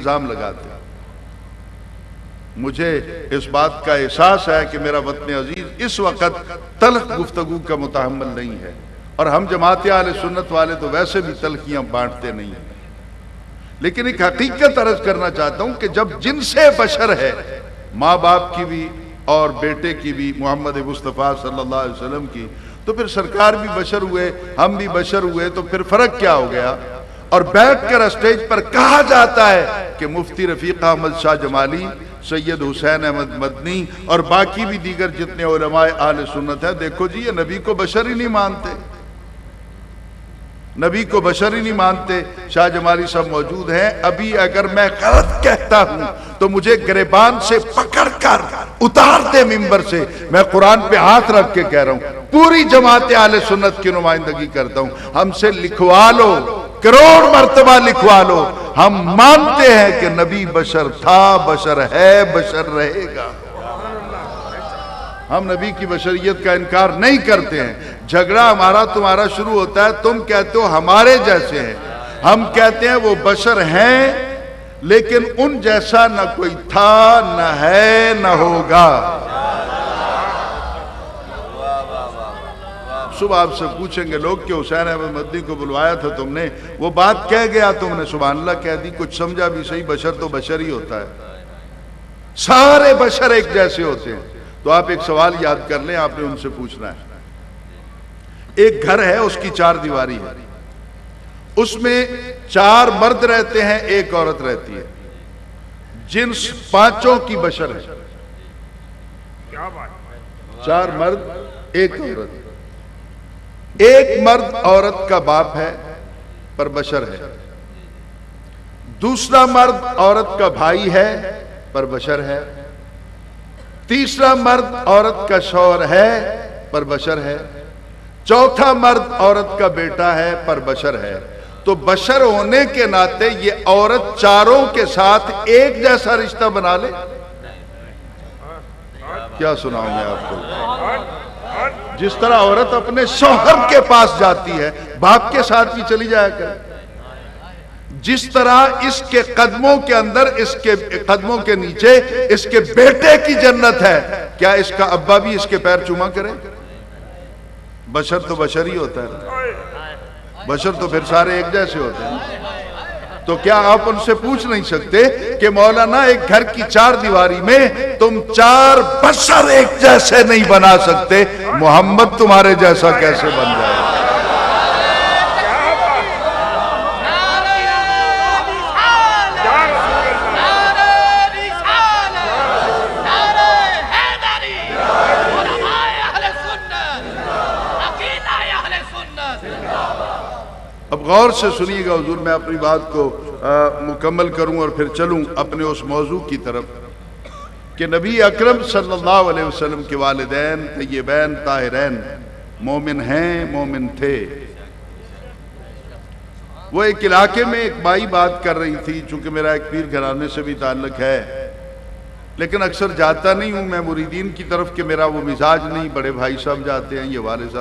الزام لگاتے ہیں۔ مجھے اس بات کا احساس ہے کہ میرا وطن عزیز اس وقت تلخ گفتگو کا متحمل نہیں ہے، اور ہم جماعت اہل سنت والے تو ویسے بھی تلخیاں بانٹتے نہیں ہیں، لیکن ایک حقیقت عرض کرنا چاہتا ہوں کہ جب جن سے بشر ہے، ماں باپ کی بھی اور بیٹے کی بھی، محمد مصطفیٰ صلی اللہ علیہ وسلم کی، تو پھر سرکار بھی بشر ہوئے، ہم بھی بشر ہوئے، تو پھر فرق کیا ہو گیا؟ اور بیٹھ کر اسٹیج پر کہا جاتا ہے کہ مفتی رفیق احمد شاہ جمالی، سید حسین احمد مدنی اور باقی بھی دیگر جتنے علماء اہل سنت ہیں، دیکھو جی یہ نبی کو بشر ہی نہیں مانتے، نبی کو بشر ہی نہیں مانتے۔ شاہ جمالی صاحب موجود ہیں، ابھی اگر میں غلط کہتا ہوں تو مجھے گریبان سے پکڑ کر اتار دے ممبر سے، میں قرآن پہ ہاتھ رکھ کے کہہ رہا ہوں، پوری جماعت اہل سنت کی نمائندگی کرتا ہوں، ہم سے لکھوا لو، کروڑ مرتبہ لکھوا لو، ہم مانتے ہیں کہ نبی بشر تھا، بشر ہے، بشر رہے گا۔ ہم نبی کی بشریت کا انکار نہیں کرتے ہیں۔ جھگڑا ہمارا تمہارا شروع ہوتا ہے، تم کہتے ہو ہمارے جیسے ہیں، ہم کہتے ہیں وہ بشر ہیں لیکن ان جیسا نہ کوئی تھا، نہ ہے، نہ ہوگا۔ صبح آپ سے پوچھیں گے لوگ کہ حسین احمد مدنی کو بلوایا تھا تم نے، وہ بات کہہ گیا تم نے، سبحان اللہ کہہ دی، کچھ سمجھا بھی صحیح، بشر تو بشر ہی ہوتا ہے، سارے بشر ایک جیسے ہوتے ہیں۔ تو آپ ایک سوال یاد کر لیں، آپ نے ان سے پوچھنا ہے، ایک گھر ہے، اس کی 4 دیواری ہے، اس میں 4 مرد رہتے ہیں، ایک عورت رہتی ہے، جنس 5 کی بشر ہے، 4 مرد ایک عورت، ایک مرد عورت کا باپ ہے پر بشر ہے، دوسرا مرد عورت کا بھائی ہے پر بشر ہے، تیسرا مرد عورت کا شوہر ہے پر بشر ہے، چوتھا مرد عورت کا بیٹا ہے پر بشر ہے۔ تو بشر ہونے کے ناطے یہ عورت چاروں کے ساتھ ایک جیسا رشتہ بنا لے؟ کیا سناؤں میں آپ کو؟ جس طرح عورت اپنے شوہر کے پاس جاتی ہے، باپ کے ساتھ بھی چلی جایا کرے، جس طرح اس کے قدموں کے اندر، اس کے قدموں کے نیچے اس کے بیٹے کی جنت ہے، کیا اس کا ابا بھی اس کے پیر چوما کرے؟ بشر تو بشر ہی ہوتا ہے، بشر تو پھر سارے ایک جیسے ہوتے ہیں۔ تو کیا آپ ان سے پوچھ نہیں سکتے کہ مولانا ایک گھر کی 4 دیواری میں تم 4 بشر ایک جیسے نہیں بنا سکتے، محمد تمہارے جیسا کیسے بن جائے؟ اب غور سے سنیے گا حضور، میں اپنی بات کو مکمل کروں اور پھر چلوں اپنے اس موضوع کی طرف کہ نبی اکرم صلی اللہ علیہ وسلم کے والدین طیبین طاہرین مومن ہیں، مومن تھے۔ وہ ایک علاقے میں ایک بائی بات کر رہی تھی، چونکہ میرا ایک پیر گھرانے سے بھی تعلق ہے، لیکن اکثر جاتا نہیں ہوں میں مریدین کی طرف کہ میرا وہ مزاج نہیں، بڑے بھائی صاحب جاتے ہیں، یہ والد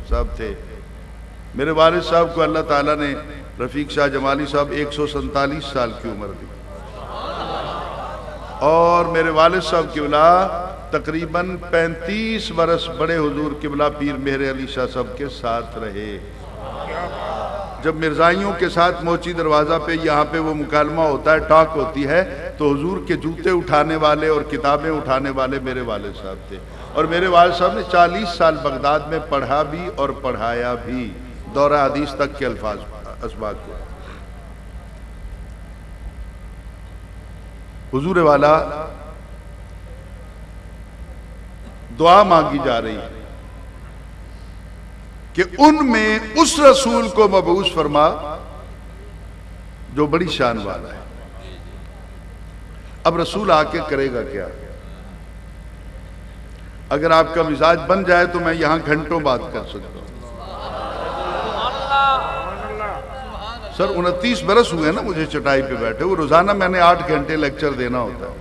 صاحب تھے۔ میرے والد صاحب کو اللہ تعالیٰ نے، رفیق شاہ جمالی صاحب 147 سال کی عمر دی، اور میرے والد صاحب قبلہ تقریباً 35 برس بڑے حضور قبلہ پیر مہر علی شاہ صاحب کے ساتھ رہے۔ جب مرزائیوں کے ساتھ موچی دروازہ پہ یہاں پہ وہ مکالمہ ہوتا ہے، ٹاک ہوتی ہے، تو حضور کے جوتے اٹھانے والے اور کتابیں اٹھانے والے میرے والد صاحب تھے، اور میرے والد صاحب نے 40 سال بغداد میں پڑھا بھی اور پڑھایا بھی، دورہ حدیث تک کے الفاظ اسباق کو۔ حضور والا دعا مانگی جا رہی ہے کہ ان میں اس رسول کو مبعوث فرما جو بڑی شان والا ہے۔ اب رسول آ کے کرے گا کیا؟ اگر آپ کا مزاج بن جائے تو میں یہاں گھنٹوں بات کر سکتا ہوں۔ سر 29 برس ہوئے نا مجھے چٹائی پہ بیٹھے، وہ روزانہ میں نے 8 گھنٹے لیکچر دینا ہوتا ہے۔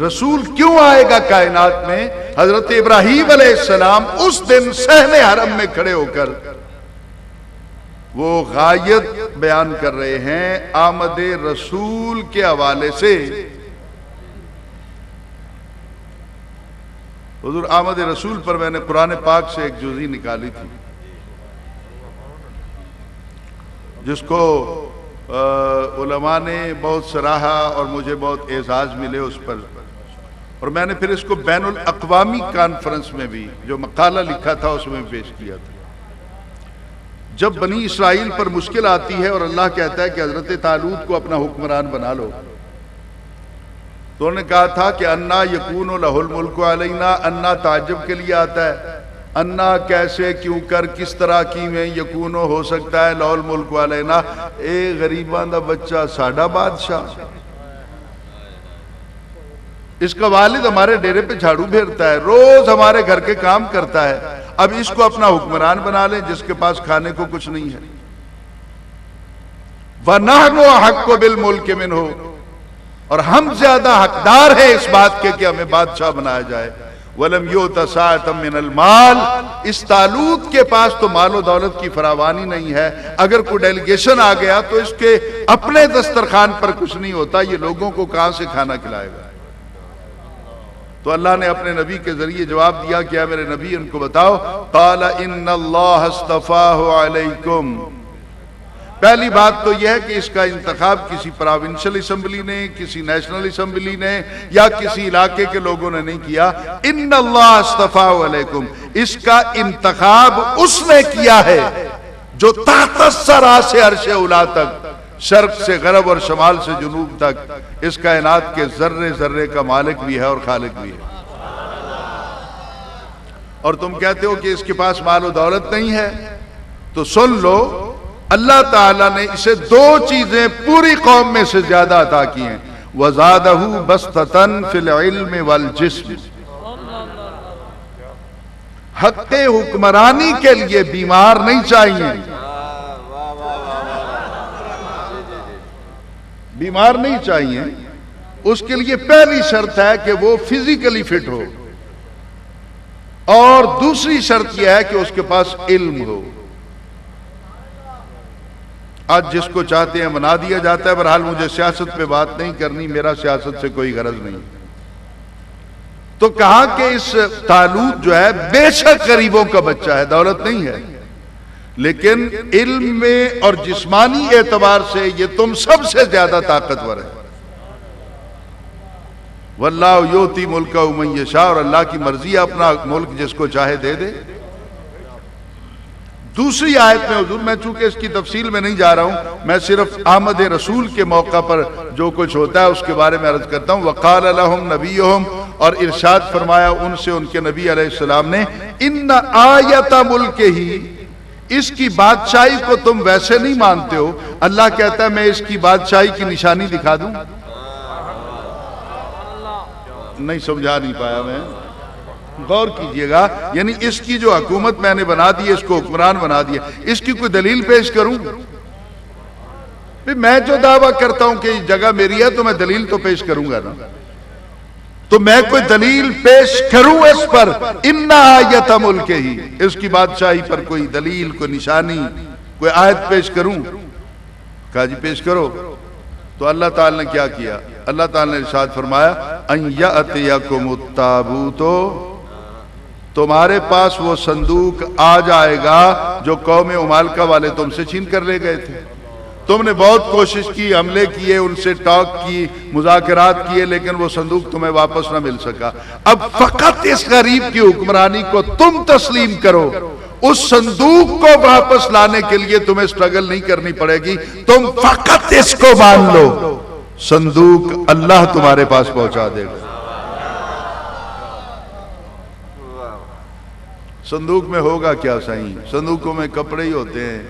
رسول کیوں آئے گا کائنات میں؟ حضرت ابراہیم علیہ السلام اس دن صحن حرم میں کھڑے ہو کر وہ غایت بیان کر رہے ہیں آمد رسول کے حوالے سے. حضور آمد رسول پر میں نے قرآن پاک سے ایک جزئی نکالی تھی جس کو علماء نے بہت سراہا اور مجھے بہت اعزاز ملے اس پر، اور میں نے پھر اس کو بین الاقوامی کانفرنس میں بھی جو مقالہ لکھا تھا اس میں پیش کیا تھا. جب بنی اسرائیل پر مشکل آتی ہے اور اللہ کہتا ہے کہ حضرت طالوت کو اپنا حکمران بنا لو، تو انہوں نے کہا تھا کہ انا یکون لہ الملک علینا، انا تعجب کے لیے آتا ہے، انا کیسے کیوں کر کس طرح کی میں یکون ہو سکتا ہے لہ الملک علینا، اے غریباں دا بچہ ساڈا بادشاہ. اس کا والد ہمارے ڈیرے پہ جھاڑو پھیرتا ہے، روز ہمارے گھر کے کام کرتا ہے، اب اس کو اپنا حکمران بنا لیں جس کے پاس کھانے کو کچھ نہیں ہے. وَنَحْنُ أَحَقُّ بِالْمُلْكِ مِنْهُ، اور ہم زیادہ حقدار ہیں اس بات کے کہ ہمیں بادشاہ بنایا جائے. وَلَمْ يُؤْتَ سَاعَةً مِّنَ الْمَالِ، اس طالوت کے پاس تو مال و دولت کی فراوانی نہیں ہے، اگر کوئی ڈیلیگیشن آ گیا تو اس کے اپنے دسترخوان پر کچھ نہیں ہوتا، یہ لوگوں کو کہاں سے کھانا کھلائے گا. تو اللہ نے اپنے نبی کے ذریعے جواب دیا کہ اے میرے نبی ان کو بتاؤ، قال ان اللہ اصطفاہ علیکم. پہلی بات تو یہ ہے کہ اس کا انتخاب کسی پراونشل اسمبلی نے، کسی نیشنل اسمبلی نے یا کسی علاقے کے لوگوں نے نہیں کیا. ان اللہ اصطفاہ علیکم، اس کا انتخاب اس نے کیا ہے جو تحت الثری سے عرش اولی تک، شرق سے غرب اور شمال سے جنوب تک اس کائنات کے ذرے ذرے کا مالک بھی ہے اور خالق بھی ہے. اور تم کہتے ہو کہ اس کے پاس مال و دولت نہیں ہے، تو سن لو اللہ تعالیٰ نے اسے دو چیزیں پوری قوم میں سے زیادہ عطا کی ہیں. وَزَادَهُ بَسْطَةً فِي الْعِلْمِ وَالْجِسْمِ، حق حکمرانی کے لیے بیمار نہیں چاہیے، بیمار نہیں چاہیے. اس کے لیے پہلی شرط ہے کہ وہ فزیکلی فٹ ہو، اور دوسری شرط یہ ہے کہ اس کے پاس علم ہو. آج جس کو چاہتے ہیں بنا دیا جاتا ہے. بہرحال مجھے سیاست پہ بات نہیں کرنی، میرا سیاست سے کوئی غرض نہیں. تو کہا کہ اس طالوت جو ہے بے شک غریبوں کا بچہ ہے، دولت نہیں ہے، لیکن علم میں اور جسمانی اعتبار سے یہ تم سب سے زیادہ طاقتور ہے. واللہ یؤتی ملکہ من یشاء، اور اللہ کی مرضی ہے اپنا ملک جس کو چاہے دے دے. دوسری آیت میں حضور، میں چونکہ اس کی تفصیل میں نہیں جا رہا ہوں، میں صرف آمد رسول کے موقع پر جو کچھ ہوتا ہے اس کے بارے میں عرض کرتا ہوں. وقال لهم نبیہم، اور ارشاد فرمایا ان سے ان کے نبی علیہ السلام نے، ان آیت ملکہ، اس کی بادشاہی کو تم ویسے نہیں مانتے ہو. اللہ کہتا ہے میں اس کی بادشاہی کی نشانی دکھا دوں. نہیں سمجھا نہیں پایا میں، غور کیجئے گا. یعنی اس کی جو حکومت میں نے بنا دی، اس کو حکمران بنا دیا، اس کی کوئی دلیل پیش کروں؟ میں جو دعویٰ کرتا ہوں کہ یہ جگہ میری ہے تو میں دلیل تو پیش کروں گا نا. تو میں کوئی دلیل پیش کروں اس پر، ان آیت ملکہ ہی، اس کی بادشاہی پر کوئی دلیل، کوئی نشانی، کوئی آیت پیش کروں؟ کہا جی پیش کرو. تو اللہ تعالی نے کیا کیا؟ اللہ تعالی نے ارشاد فرمایا، ان یأتیکم التابوت، تمہارے پاس وہ صندوق آ جائے گا جو قوم عمالقہ والے تم سے چھین کر لے گئے تھے. تم نے بہت کوشش کی، حملے کیے، ان سے ٹاک کی، مذاکرات کیے، لیکن وہ صندوق تمہیں واپس نہ مل سکا. اب فقط اس غریب کی حکمرانی کو تم تسلیم کرو، اس صندوق کو واپس لانے کے لیے تمہیں سٹرگل نہیں کرنی پڑے گی. تم فقط اس کو مان لو، صندوق اللہ تمہارے پاس پہنچا دے گا. صندوق میں ہوگا کیا صحیح؟ صندوقوں میں کپڑے ہی ہوتے ہیں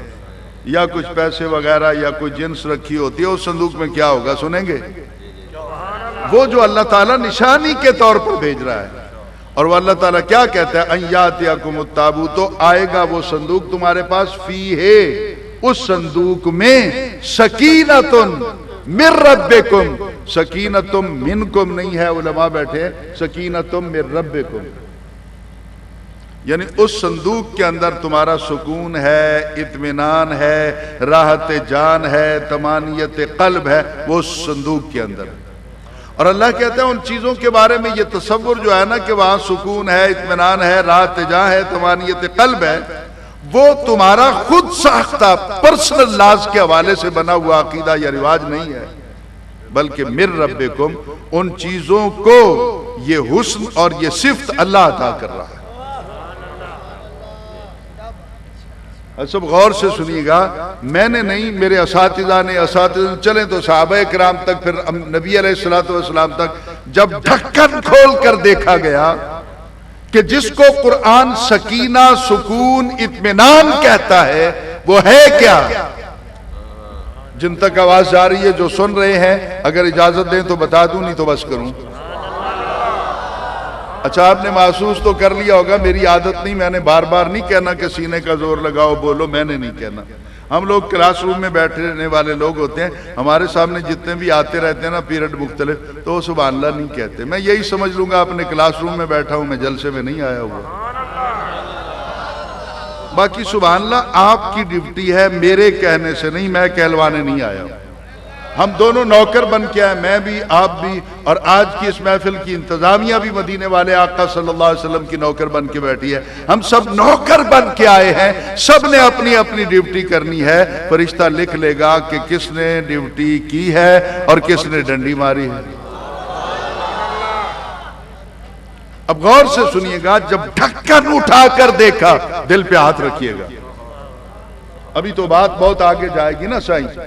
یا کچھ پیسے وغیرہ یا کوئی جنس رکھی ہوتی ہے. اس صندوق میں کیا ہوگا سنیں گے؟ وہ جو اللہ تعالیٰ نشانی کے طور پر بھیج رہا ہے. اور وہ اللہ تعالیٰ کیا کہتا ہے؟ ان یاتیکم التابوت، آئے گا وہ صندوق تمہارے پاس، فیہ، اس صندوق میں، سکینۃ من ربکم، سکینۃ منکم نہیں ہے، علماء بیٹھے، سکینۃ من ربکم. یعنی اس صندوق کے اندر تمہارا سکون ہے، اطمینان ہے، راحت جان ہے، طمانینت قلب ہے، وہ اس صندوق کے اندر. اور اللہ کہتا ہے ان چیزوں کے بارے میں یہ تصور جو ہے نا کہ وہاں سکون ہے، اطمینان ہے، راحت جان ہے، طمانینت قلب ہے، وہ تمہارا خود ساختہ پرسنل لاز کے حوالے سے بنا ہوا عقیدہ یا رواج نہیں ہے، بلکہ من ربکم، ان چیزوں کو یہ حسن اور یہ صفت اللہ عطا کر رہا ہے. سب غور سے سنیے گا، میں نے نہیں، میرے اساتذہ نے، اساتذہ چلیں تو صحابہ کرام تک، پھر نبی علیہ الصلوۃ والسلام تک، جب ڈھکن کھول کر دیکھا گیا کہ جس کو قرآن سکینہ، سکون، اطمینان کہتا ہے وہ ہے کیا. جن تک آواز جا رہی ہے، جو سن رہے ہیں، اگر اجازت دیں تو بتا دوں، نہیں تو بس کروں. اچھا آپ نے محسوس تو کر لیا ہوگا، میری عادت نہیں، میں نے بار بار نہیں کہنا کہ سینے کا زور لگاؤ بولو، میں نے نہیں کہنا. ہم لوگ کلاس روم میں بیٹھے رہنے والے لوگ ہوتے ہیں، ہمارے سامنے جتنے بھی آتے رہتے ہیں نا پیریڈ مختلف، تو وہ سبحان اللہ نہیں کہتے. میں یہی سمجھ لوں گا اپنے کلاس روم میں بیٹھا ہوں، میں جلسے میں نہیں آیا ہوا. باقی سبحان اللہ آپ کی ڈیوٹی ہے، میرے کہنے سے نہیں، میں کہلوانے نہیں آیا ہوں. ہم دونوں نوکر بن کے آئے، میں بھی، آپ بھی، اور آج کی اس محفل کی انتظامیہ بھی مدینے والے آقا صلی اللہ علیہ وسلم کی نوکر بن کے بیٹھی ہے. ہم سب نوکر بن کے آئے ہیں، سب نے اپنی اپنی ڈیوٹی کرنی ہے. فرشتہ لکھ لے گا کہ کس نے ڈیوٹی کی ہے اور کس نے ڈنڈی ماری ہے. اب غور سے سنیے گا، جب ڈھکن اٹھا کر دیکھا، دل پہ ہاتھ رکھیے گا، ابھی تو بات بہت آگے جائے گی نا سائنس.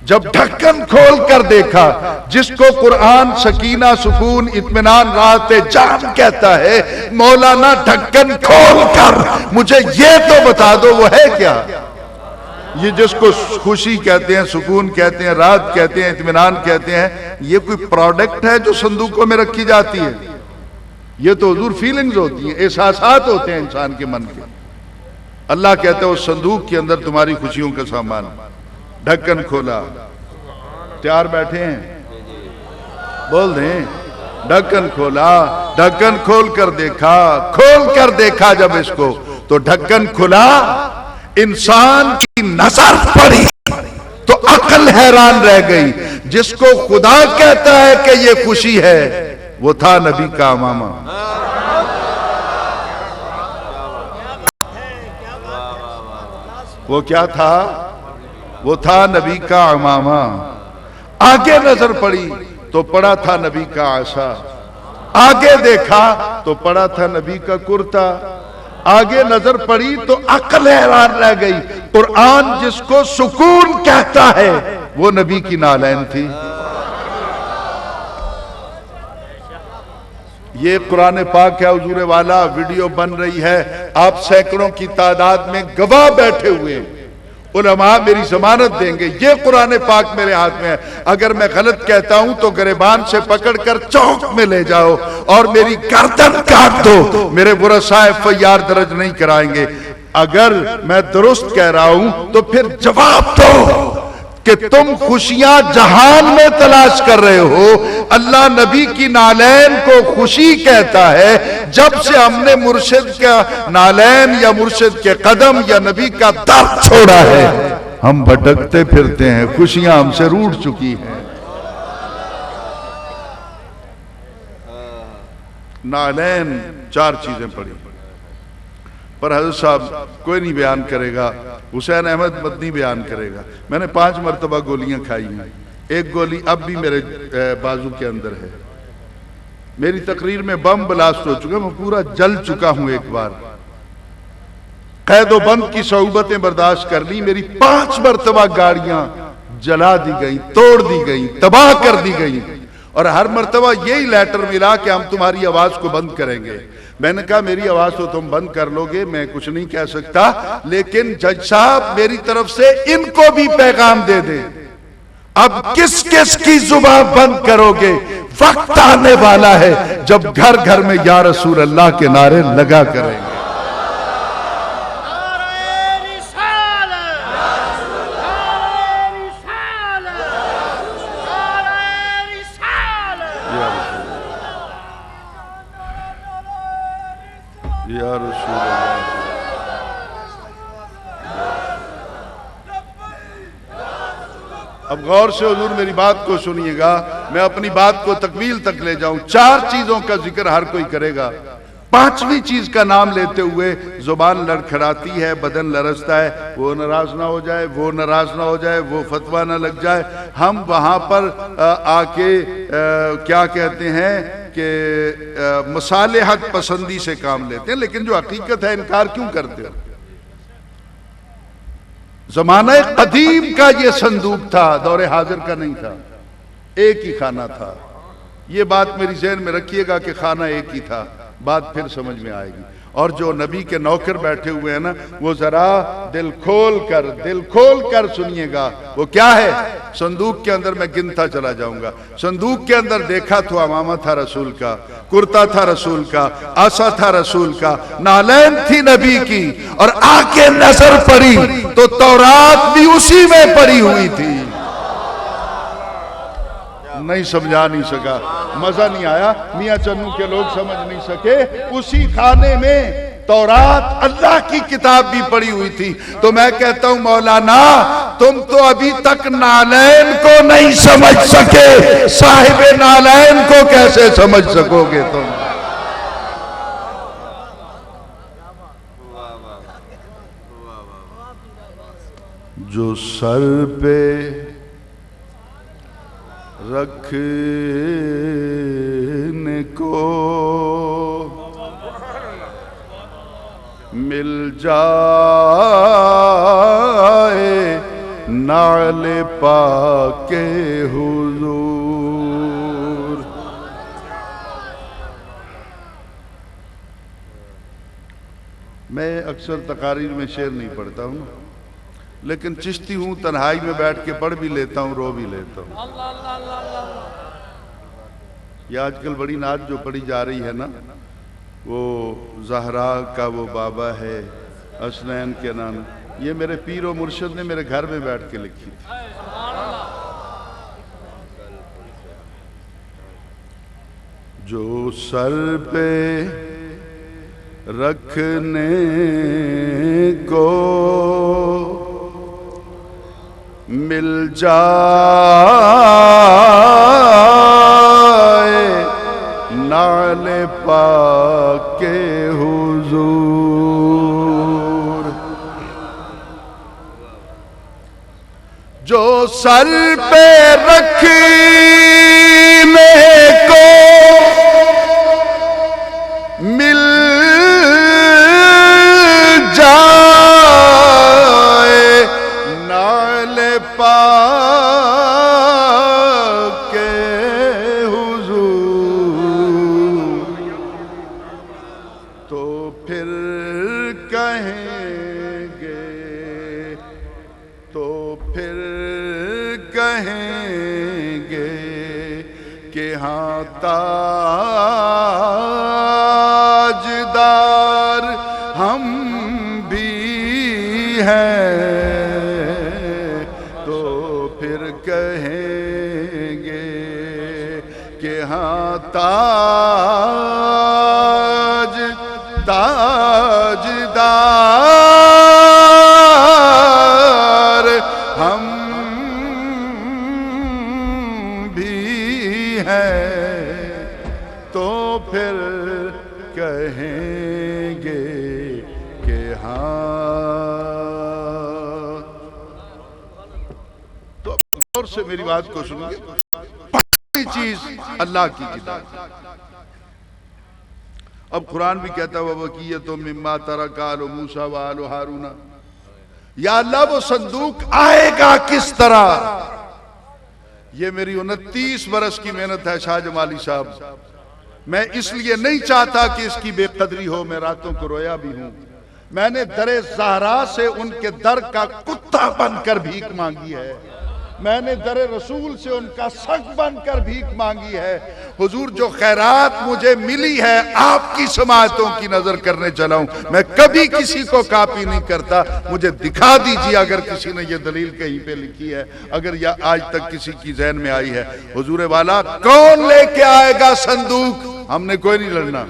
جب ڈھکن کھول کر دیکھا، جس کو قرآن سکینہ، سکون، اطمینان، راحت جان کہتا ہے، مولانا ڈھکن کھول کر مجھے یہ تو بتا دو وہ ہے کیا. یہ جس کو خوشی کہتے ہیں، سکون کہتے ہیں، راحت کہتے ہیں، اطمینان کہتے ہیں، یہ کوئی پروڈکٹ ہے جو صندوقوں میں رکھی جاتی ہے؟ یہ تو حضور فیلنگز ہوتی ہیں، احساسات ہوتے ہیں انسان کے من کے. اللہ کہتا ہے اس صندوق کے اندر تمہاری خوشیوں کا سامان. ڈھکن کھولا، تیار بیٹھے ہیں؟ بول دیں. ڈھکن کھولا، ڈھکن کھول کر دیکھا جب اس کو، تو ڈھکن کھلا، انسان کی نظر پڑی تو عقل حیران رہ گئی. جس کو خدا کہتا ہے کہ یہ خوشی ہے، وہ تھا نبی کا امامہ. وہ کیا تھا؟ وہ تھا نبی کا امامہ. آگے نظر پڑی تو پڑا تھا نبی کا عصا. آگے دیکھا تو پڑا تھا نبی کا کرتا. آگے نظر پڑی تو عقل حیران رہ گئی. قرآن جس کو سکون کہتا ہے وہ نبی کی نالین تھی. یہ قرآن پاک ہے حضور والا، ویڈیو بن رہی ہے، آپ سینکڑوں کی تعداد میں گواہ بیٹھے ہوئے ہیں. علماء میری ضمانت دیں گے، یہ قرآن پاک میرے ہاتھ میں ہے. اگر میں غلط کہتا ہوں تو گریبان سے پکڑ کر چوک میں لے جاؤ اور میری گردن کاٹ دو، میرے ورثاء FIR درج نہیں کرائیں گے. اگر میں درست کہہ رہا ہوں تو پھر جواب دو کہ تم خوشیاں جہان میں تلاش کر رہے ہو. اللہ نبی کی نالین کو خوشی کہتا ہے. جب سے ہم نے مرشد کا نالین یا مرشد کے قدم یا نبی کا در چھوڑا ہے، ہم بھٹکتے پھرتے ہیں، خوشیاں ہم سے روٹ چکی ہیں. نالین 4 چیزیں پڑھی، پر حضرت صاحب کوئی نہیں بیان کرے گا، حسین احمد مدنی بیان کرے گا. میں نے 5 مرتبہ گولیاں کھائی ہیں. ایک گولی اب بھی میرے بازو کے اندر ہے. میری تقریر میں بم بلاسٹ ہو چکا، میں پورا جل چکا ہوں. ایک بار قید و بند کی صعوبتیں برداشت کر لی. میری 5 مرتبہ گاڑیاں جلا دی گئی، توڑ دی گئی، تباہ کر دی گئی، اور ہر مرتبہ یہی لیٹر ملا کہ ہم تمہاری آواز کو بند کریں گے. میں نے کہا میری آواز تو تم بند کر لو گے، میں کچھ نہیں کہہ سکتا، لیکن جج صاحب میری طرف سے ان کو بھی پیغام دے دے. اب کس کس کی زبان بند کرو گے؟ وقت آنے والا ہے جب گھر گھر میں یا رسول اللہ کے نعرے لگا کریں گے. یا یا رسول اللہ۔ اب غور سے حضور میری بات کو سنیے گا، میں اپنی بات کو تکمیل تک لے جاؤں۔ 4 چیزوں کا ذکر ہر کوئی کرے گا، 5ویں چیز کا نام لیتے ہوئے زبان لڑکھڑاتی ہے، بدن لرزتا ہے، وہ ناراض نہ ہو جائے، وہ ناراض نہ ہو جائے، وہ فتویٰ نہ لگ جائے۔ ہم وہاں پر آ کے کیا کہتے ہیں کہ مصالحت پسندی سے کام لیتے ہیں، لیکن جو حقیقت ہے انکار کیوں کرتے ہو؟ زمانہ قدیم کا یہ صندوق تھا، دور حاضر کا نہیں تھا، ایک ہی خانہ تھا۔ یہ بات میری ذہن میں رکھیے گا کہ خانہ ایک ہی تھا، بات پھر سمجھ میں آئے گی۔ اور جو نبی کے نوکر بیٹھے ہوئے ہیں نا، وہ ذرا دل کھول کر سنیے گا۔ وہ کیا ہے؟ صندوق کے اندر میں گنتا چلا جاؤں گا۔ صندوق کے اندر دیکھا تو امامہ تھا رسول کا، کرتا تھا رسول کا، عصا تھا رسول کا، نالین تھی نبی کی، اور آگے نظر پڑی تو تورات بھی اسی میں پڑی ہوئی تھی۔ نہیں سمجھا نہیں سکا، مزہ نہیں آیا، میاں چنو کے لوگ سمجھ نہیں سکے۔ اسی خانے میں تورات اللہ کی کتاب بھی پڑی ہوئی تھی۔ تو میں کہتا ہوں مولانا، تم تو ابھی تک نالین کو نہیں سمجھ سکے، صاحب نالین کو کیسے سمجھ سکو گے تم؟ جو سر پہ رکھنے کو مل جائے نعل پاک حضور۔ میں اکثر تقاریر میں شعر نہیں پڑھتا ہوں، لیکن چشتی ہوں، تنہائی میں بیٹھ کے پڑھ بھی لیتا ہوں، رو بھی لیتا ہوں۔ یہ آج کل بڑی نعت جو پڑھی جا رہی ہے نا، وہ زہرا کا وہ بابا ہے، حسنین کے نانا، یہ میرے پیر و مرشد نے میرے گھر میں بیٹھ کے لکھی تھی۔ جو سر پہ رکھنے کو مل جائے نعل پاک حضور، جو سر پہ رکھنے کو مل جائے نعل پاک حضور، تو پھر کہیں گے کہ ہاں تاجدار ہم بھی ہیں، تو پھر کہیں گے کہ ہاں تاجدار ہم بھی ہیں، تو پھر کہیں گے کہ ہاں۔ تو اور سے میری بات کو سنیں گے، پہلی چیز اللہ کی کتاب۔ اب قرآن بھی کہتا ہے وَبَقِيَّةٌ مِّمَّا تَرَكَ آلُ مُوسَىٰ وَآلُ هَارُونَ۔ یا اللہ وہ صندوق آئے گا کس طرح؟ یہ میری 29 برس کی محنت ہے شاہ جمالی صاحب، میں اس لیے نہیں چاہتا کہ اس کی بے قدری ہو، میں راتوں کو رویا بھی ہوں۔ میں نے در زہرا سے ان کے در کا کتا بن کر بھیک مانگی ہے، میں نے در رسول سے ان کا سگ بن کر بھیک مانگی ہے۔ حضور جو خیرات مجھے ملی ہے آپ کی سماعتوں کی نظر کرنے چلا ہوں، میں کبھی کسی کو کاپی نہیں کرتا، مجھے دکھا دیجئے اگر کسی نے یہ دلیل کہیں پہ لکھی ہے، اگر یہ آج تک کسی کی ذہن میں آئی ہے۔ حضور والا کون لے کے آئے گا صندوق؟ ہم نے کوئی نہیں لڑنا،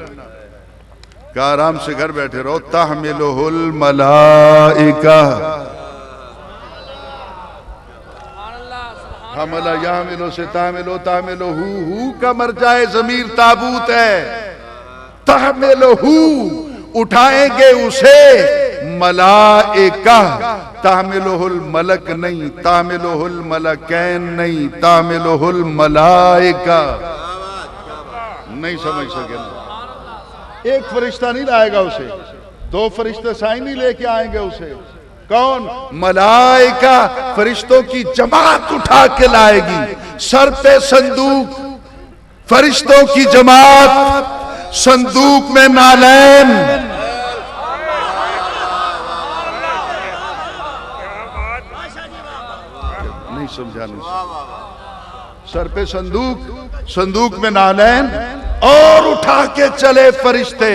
کہ آرام سے گھر بیٹھے رہو. تحملہ الملائکہ، حملہ یحملو سے تحملو، تحملہ ہو کا مرجع ضمیر تابوت ہے. تحملہ اٹھائیں گے اسے ملائکہ، تحملہ الملک نہیں، تحملہ الملکین نہیں، تحملہ الملائکہ. نہیں سمجھ سکے نا. ایک فرشتہ نہیں لائے گا اسے، دو فرشتے سائیں نہیں لے کے آئیں گے اسے. کون؟ ملائکہ، فرشتوں کی جماعت اٹھا کے لائے گی. سر پہ صندوق، فرشتوں کی جماعت، صندوق میں نالین. نہیں سمجھا نہیں. سر پہ صندوق، صندوق میں نالین، اور اٹھا کے چلے فرشتے.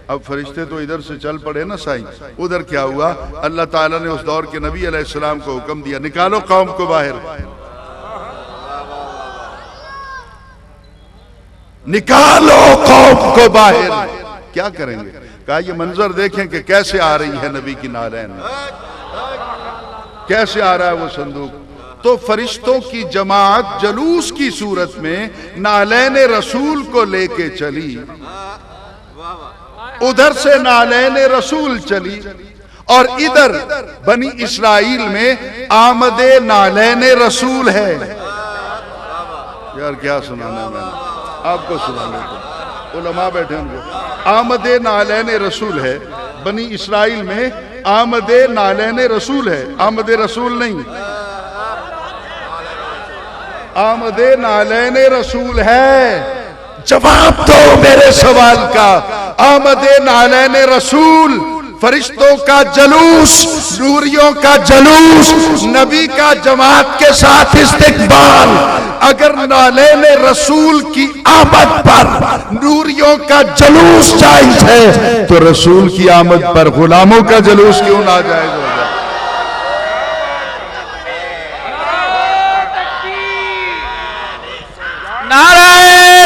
اب فرشتے تو ادھر سے چل پڑے نا سائیں. ادھر کیا ہوا؟ اللہ تعالیٰ نے اس دور کے نبی علیہ السلام کو حکم دیا، نکالو قوم کو باہر، نکالو قوم کو باہر. کیا کریں گے؟ کہا یہ منظر دیکھیں کہ کیسے آ رہی ہے نبی کی نالین، کیسے آ رہا ہے وہ صندوق. تو فرشتوں کی جماعت جلوس کی صورت میں نالین رسول کو لے کے چلی. ادھر سے نالین رسول چلی، اور ادھر بنی اسرائیل میں آمد نالین رسول ہے. یار کیا سنانا ہے میں نے آپ کو، سنانا ہے علماء بیٹھے ہوں گے. آمد نالین رسول ہے بنی اسرائیل میں، آمد نالین رسول ہے، آمد رسول نہیں. آمد نالین رسول ہے. جواب دو میرے سوال کا. آمد نالین رسول، فرشتوں کا جلوس، نوریوں کا جلوس، نبی کا جماعت کے ساتھ استقبال. اگر نالین رسول کی آمد پر نوریوں کا جلوس جائز ہے تو رسول کی آمد پر غلاموں کا جلوس کیوں نہ جائز ہو جائے؟ نعرہ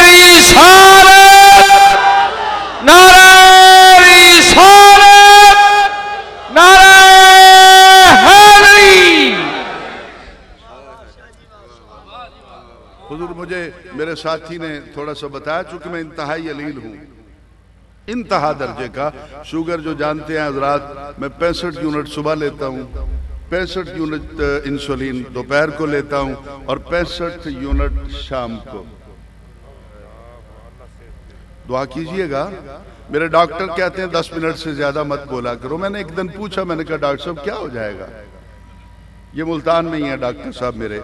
رسالت، نعرہ رسالت، نعرہ حیدری. حضور مجھے میرے ساتھی نے تھوڑا سا بتایا، چونکہ میں انتہائی علیل ہوں، انتہا درجے کا شوگر جو جانتے ہیں حضرات، میں 65 یونٹ صبح لیتا ہوں، 65 یونٹ انسولین دوپہر کو لیتا ہوں، اور 65 یونٹ شام کو. دعا کیجئے گا. میرے ڈاکٹر کہتے ہیں 10 منٹ سے زیادہ مت بولا کرو. میں نے ایک دن پوچھا، میں نے کہا ڈاکٹر صاحب کیا ہو جائے گا؟ یہ ملتان میں ہی ہے ڈاکٹر صاحب میرے.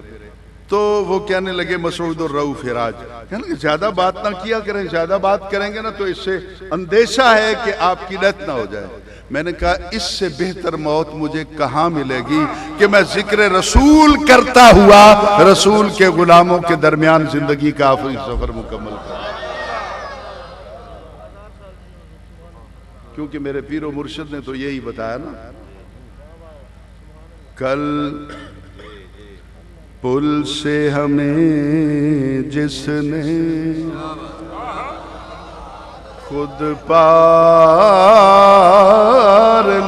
تو وہ کہنے لگے مسعود الرؤف راج، کہنے لگے زیادہ بات نہ کیا کریں، زیادہ بات کریں گے نا تو اس سے اندیشہ ہے کہ آپ کی ڈیتھ نہ ہو جائے. میں نے کہا اس سے بہتر موت مجھے کہاں ملے گی کہ میں ذکر رسول کرتا ہوا رسول کے غلاموں کے درمیان زندگی کا آخری سفر مکمل کروں. کیونکہ میرے پیر و مرشد نے تو یہی بتایا نا، کل پل سے ہمیں جس نے خود پار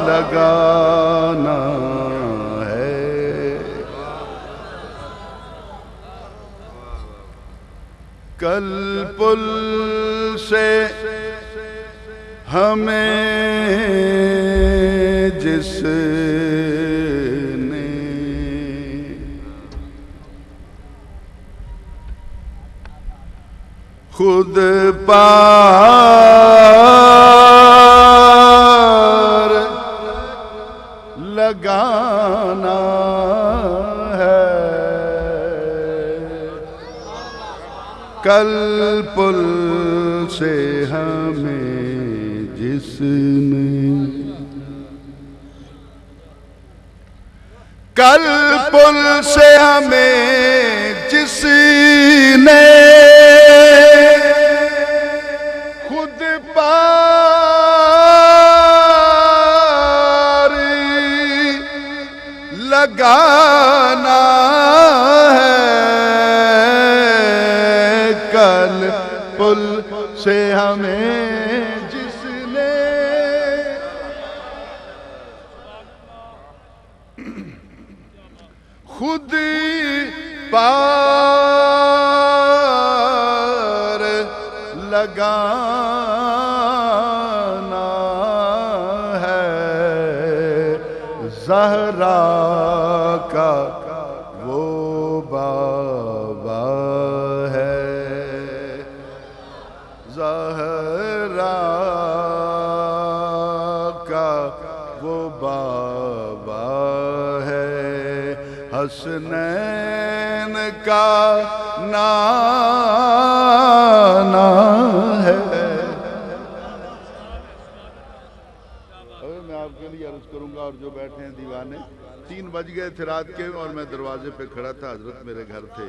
لگانا ہے، کل پل سے ہمیں جس نے خود پار لگانا ہے، کل پل سے ہمیں جس نے، کل پل سے ہمیں جس نے خود پار لگانا ہے، کل پل سے ہمیں جس نے خود پار لگانا ہے زہرا کا وہ بابا ہے زہرا کا وہ بابا ہے حسنین کا نانا ہے۔ میں آپ کے لیے عرض کروں گا اور جو بیٹھے ہیں دیوانے، 3 بج گئے تھے رات کے اور میں دروازے پہ کھڑا تھا، حضرت میرے گھر تھے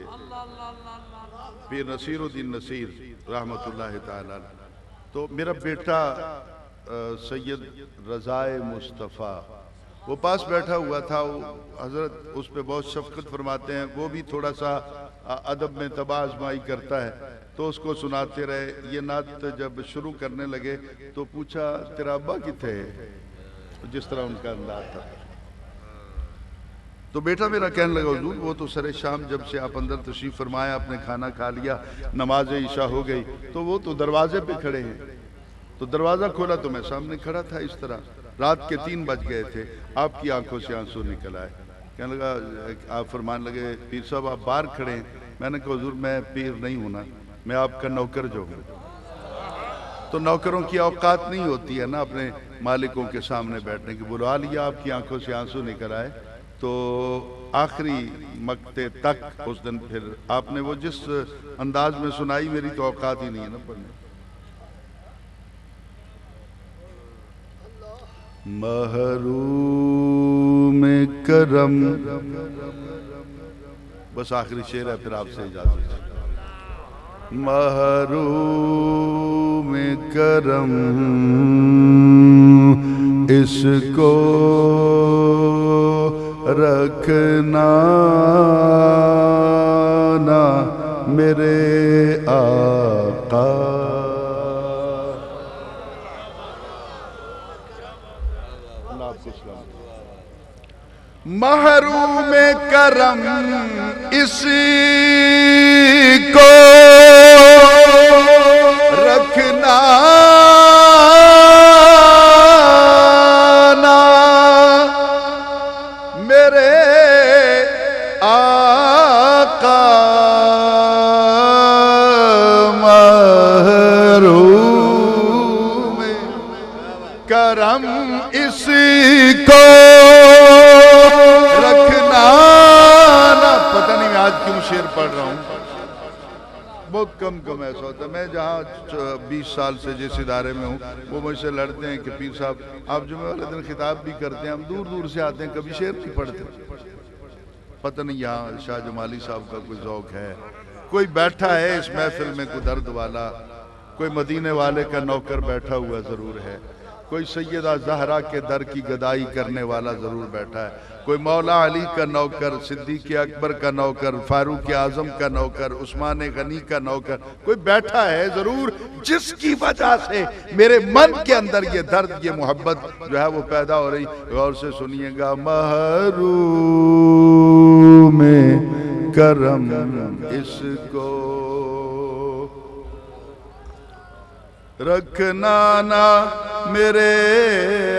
پیر نصیر الدین نصیر رحمت اللہ تعالیٰ، تو میرا بیٹا سید رضائے مصطفیٰ وہ پاس بیٹھا ہوا تھا، حضرت اس پہ بہت شفقت فرماتے ہیں، وہ بھی تھوڑا سا ادب میں تباہ آزمائی کرتا ہے، تو اس کو سناتے رہے۔ یہ نعت جب شروع کرنے لگے تو پوچھا تیرا ابا کتنے ہے، جس طرح ان کا انداز تھا، تو بیٹا میرا کہنے لگا حضور وہ تو سر شام جب سے آپ اندر تشریف فرمایا، آپ نے کھانا کھا لیا، نماز عشاء ہو گئی، تو وہ تو دروازے پہ کھڑے ہیں، تو دروازہ کھولا تو میں سامنے کھڑا تھا اس طرح، رات کے 3 بج گئے تھے، آپ کی آنکھوں سے آنسو نکل آئے، کہنے لگا آپ فرمان لگے پیر صاحب آپ باہر کھڑے ہیں، میں نے کہا حضور میں پیر نہیں ہوں نا، میں آپ کا نوکر جو ہوں، تو نوکروں کی اوقات نہیں ہوتی ہے نا اپنے مالکوں کے سامنے بیٹھنے کی، بلوا لیا، آپ کی آنکھوں سے آنسو نکل آئے، تو آخری مقتے تک اس دن پھر آپ نے وہ جس انداز میں سنائی، میری تو اوقات ہی نہیں ہے نا پڑھنے۔ محروم کرم، بس آخری شعر ہے پھر آپ سے اجازت۔ محروم کرم اس کو رکھنا نا میرے آقا، محروم کرم اس کو رکھنا نا میرے آقا، محروم کرم اس کو رکھنا نا۔ پتہ نہیں میں آج کیوں شعر پڑھ رہا ہوں، بہت کم ایسا ہوتا ہے، میں جہاں 20 سال سے جس ادارے میں ہوں وہ مجھ سے لڑتے ہیں کہ پیر صاحب آپ جمعہ والے دن خطاب بھی کرتے ہیں، ہم دور دور سے آتے ہیں، کبھی شعر نہیں پڑھتے۔ پتہ نہیں یہاں شاہ جمالی صاحب کا کوئی ذوق ہے، کوئی بیٹھا ہے اس محفل میں کوئی درد والا، کوئی مدینے والے کا نوکر بیٹھا ہوا ضرور ہے، کوئی سیدہ زہرا کے در کی گدائی کرنے والا ضرور بیٹھا ہے، کوئی مولا علی کا نوکر، صدیق اکبر کا نوکر، فاروق اعظم کا نوکر، عثمان غنی کا نوکر، کوئی بیٹھا ہے ضرور، جس کی وجہ سے میرے من کے اندر یہ درد، یہ محبت جو ہے وہ پیدا ہو رہی۔ غور سے سنیے گا، محروم کرم اس کو رکھنا نا میرے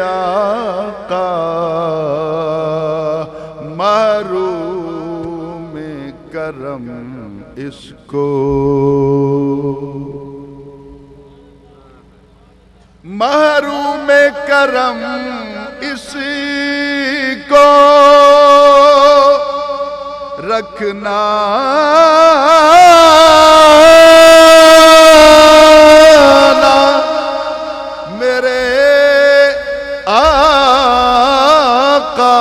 آقا، محروم کرم اس کو، محروم کرم اس کو رکھنا میرے آقا،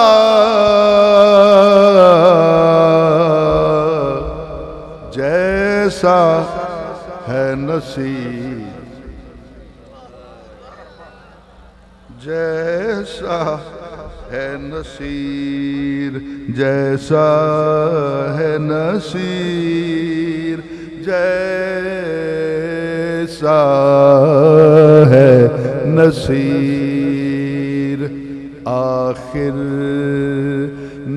جیسا ہے نصیب، جیسا ہے نصیر، جیسا ہے نصیر، جیسا ہے نصیر، آخر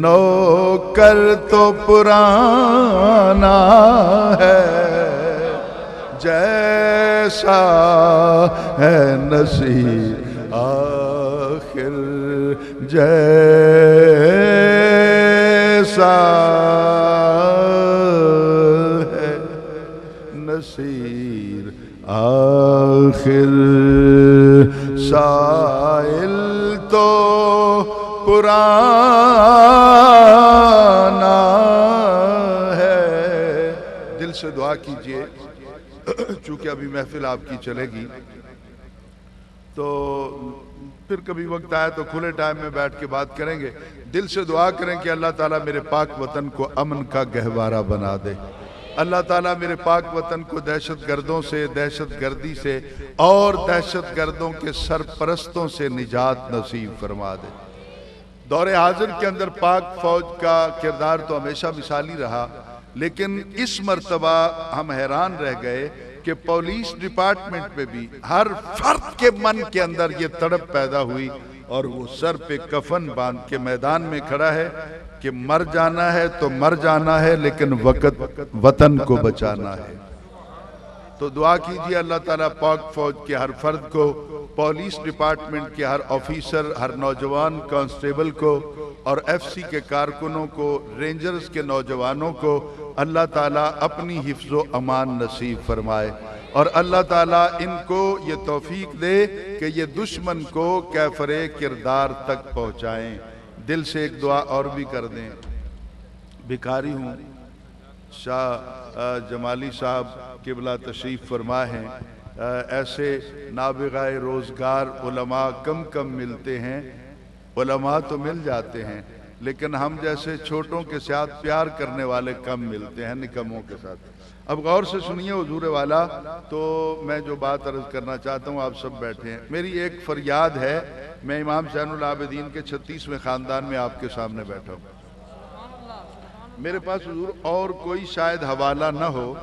نوکر کر تو پرانا ہے، جیسا ہے نصیب آخر جیسا ہے نصیر آخر، سائل تو پرانا ہے۔ دل سے دعا کیجئے، چونکہ ابھی محفل آپ کی چلے گی تو پھر کبھی وقت آیا تو کھلے ٹائم میں بیٹھ کے بات کریں گے۔ دل سے دعا کریں کہ اللہ تعالیٰ میرے پاک وطن کو امن کا گہوارہ بنا دے، اللہ تعالیٰ میرے پاک وطن کو دہشت گردوں سے، دہشت گردی سے اور دہشت گردوں کے سرپرستوں سے نجات نصیب فرما دے۔ دور حاضر کے اندر پاک فوج کا کردار تو ہمیشہ مثالی رہا، لیکن اس مرتبہ ہم حیران رہ گئے کہ پولیس ڈپارٹمنٹ میں بھی ہر فرد کے من کے اندر یہ تڑپ پیدا ہوئی اور وہ سر پہ کفن باندھ کے میدان میں کھڑا ہے کہ مر جانا ہے تو مر جانا ہے، لیکن وطن کو بچانا ہے۔ تو دعا کیجئے اللہ تعالیٰ پاک فوج کے ہر فرد کو، پولیس ڈپارٹمنٹ کے ہر آفیسر، ہر نوجوان کانسٹیبل کو اور ایف سی کے کارکنوں کو، رینجرز کے نوجوانوں کو اللہ تعالیٰ اپنی حفظ و امان نصیب فرمائے، اور اللہ تعالیٰ ان کو یہ توفیق دے کہ یہ دشمن کو کیفر کردار تک پہنچائیں۔ دل سے ایک دعا اور بھی کر دیں۔ بھکاری ہوں، شاہ جمالی صاحب قبلہ تشریف فرما ہیں، ایسے نابغہ روزگار علماء کم کم ملتے ہیں، علماء تو مل جاتے ہیں لیکن ہم جیسے چھوٹوں کے ساتھ پیار کرنے والے کم ملتے ہیں، نکموں کے ساتھ۔ اب غور سے سنیے حضور والا، تو میں جو بات عرض کرنا چاہتا ہوں، آپ سب بیٹھے ہیں، میری ایک فریاد ہے، میں امام زین العابدین کے 36ویں خاندان میں آپ کے سامنے بیٹھا ہوں، میرے پاس حضور اور کوئی شاید حوالہ نہ ہو،